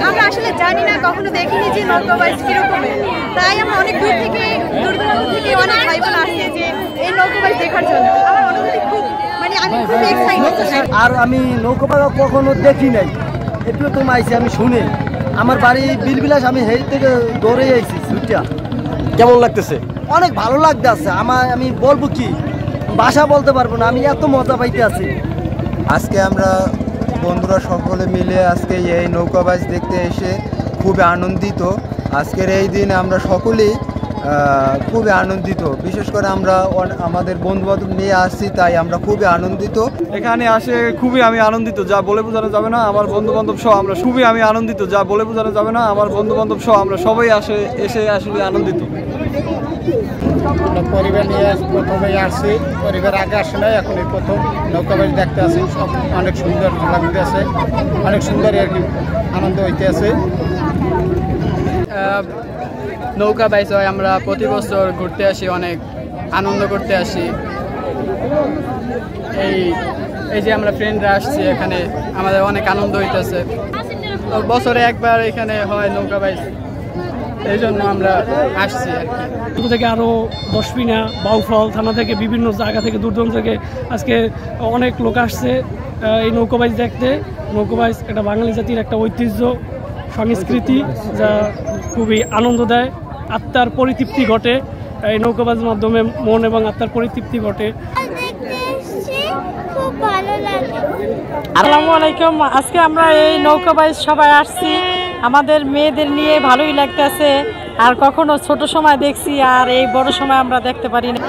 আমরা আসলে জানি না, কখনো দেখিনি যে নৌকাবাজ কিরকমের, তাই আমরা অনেক দূর থেকে দূর-দূরান্ত থেকে অনেক ভাই বোন আসছে যে এই নৌকাবাজ দেখার জন্য। আমার অনুভূতি খুব আমি খুব এক্সাইটেড। আর আমি নৌকাবাজ কখনো দেখি নাই, একটু তো আইছি আমি শুনি। আমার বাড়ি বিলবিলাস, আমি হেই থেকে দৌড়ে আইছি ছুটিয়া। কেমন লাগতেছে? অনেক ভালো লাগতেছে আমি বলবো কি, ভাষা বলতে পারবো না, আমি এত মজা পাইতে আছি। আজকে আমরা বন্ধুরা সকলে মিলে আজকে এই নৌকাবাজ দেখতে এসে খুবই আনন্দিত। আজকের এই দিনে আমরা সকলেই খুবই আনন্দিত, বিশেষ করে আমরা আমাদের বন্ধুবান্ধব নিয়ে আসছি, তাই আমরা খুবই আনন্দিত। এখানে আসে খুবই আমি আনন্দিত, যা বলে বোঝানো যাবে না। আমার বন্ধু বান্ধব সহ আমরা খুবই আনন্দিত, যা বলে বোঝানো যাবে না। আমার বন্ধু বান্ধব সহ আমরা সবাই এসে আসলে আনন্দিত। পরিবার নিয়ে প্রথমেই আসছি, পরিবার আগে আসে নাই, এখন এই প্রথম নৌকাবাজ দেখতে আসি। সব অনেক সুন্দর লাগতে আছে, অনেক সুন্দর আর কি আনন্দ হইতে আছে। নৌকা বাইচ হয়, আমরা প্রতি বছর ঘুরতে আসি, অনেক আনন্দ করতে আসি। এই যে আমরা ফ্রেন্ডরা আসছি এখানে, আমাদের অনেক আনন্দ হইতেছে। বছরে একবার এখানে হয় নৌকা বাইচ, এই জন্য আমরা আসছি আর কি। থেকে আরও দশপিনা বাউফল থানা থেকে বিভিন্ন জায়গা থেকে দূরদূরান্ত থেকে আজকে অনেক লোক আসছে এই নৌকাবাইজ দেখতে। নৌকাবাইজ একটা বাঙালি জাতির একটা ঐতিহ্য, সংস্কৃতি, যা খুবই আনন্দ দেয়, আত্মার পরিতৃপ্তি ঘটে। এই নৌকাবাজের মাধ্যমে মন এবং আত্মার পরিতৃপ্তি ঘটে। আসসালামু আলাইকুম। আজকে আমরা এই নৌকাবাইজ সবাই আসছি, আমাদের মেয়েদের নিয়ে ভালোই লাগতেছে। আর কখনো ছোট সময় দেখছি, আর এই বড় সময় আমরা দেখতে পারি না।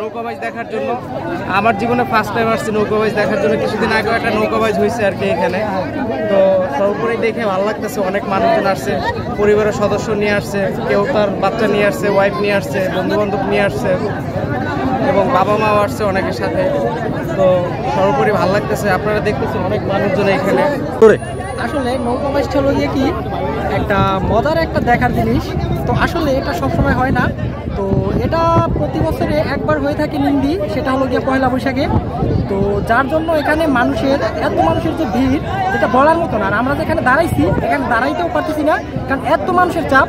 নৌকাবাজ দেখার জন্য আমার জীবনে ফার্স্ট টাইম আসছি নৌকাবাজ দেখার জন্য। কিছুদিন আগে একটা নৌকাবাজ হয়েছে আর কি এখানে, তো সর্বোপরি দেখে ভালো লাগতেছে। অনেক মানুষজন আসছে, পরিবারের সদস্য নিয়ে আসছে, কেউ তার বাচ্চা নিয়ে আসছে, ওয়াইফ নিয়ে আসছে, বন্ধু বান্ধব নিয়ে আসছে, এবং বাবা মাও আসছে অনেকের সাথে। তো সর্বোপরি ভালো লাগতেছে। আপনারা দেখতেছেন অনেক মানুষজন এখানে। আসলে নৌকাবাজটা হলো গিয়ে কি একটা মজার একটা দেখার জিনিস, তো আসলে এটা সবসময় হয় না। তো এটা প্রতি বছরে একবার হয়ে থাকে নিন্দি, সেটা হলো গিয়ে পয়লা বৈশাখে। তো যার জন্য এখানে এত মানুষের যে ভিড়, যেটা বলার মতো না। আর আমরা যেখানে দাঁড়াইছি, এখানে দাঁড়াইতেও পারতেছি না, কারণ এত মানুষের চাপ।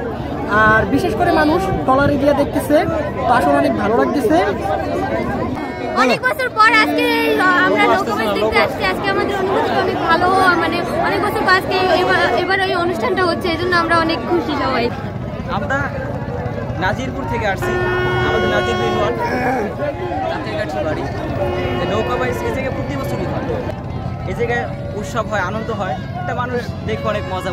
আর বিশেষ করে মানুষ ট্রলারে গিয়ে দেখতেছে, তো আসলে অনেক ভালো লাগতেছে। অনেক বছর পর আজকে আমরা নৌকাবাজ দেখতে আসছি। আজকে আমাদের অনুভূতি অনেক ভালো, অনেক বছর পর আজকে এবার ওই অনুষ্ঠানটা হচ্ছে, এই জন্য আমরা অনেক খুশি সবাই। আমরা নাজিরপুর থেকে আসছি, আমাদের নাজিরপুর কাছে বাড়ি। নৌকাবাজ এই জায়গায় প্রতি বছরই হয়, এই জায়গায় উৎসব হয়, আনন্দ হয়, এটা মানুষ দেখে অনেক মজা।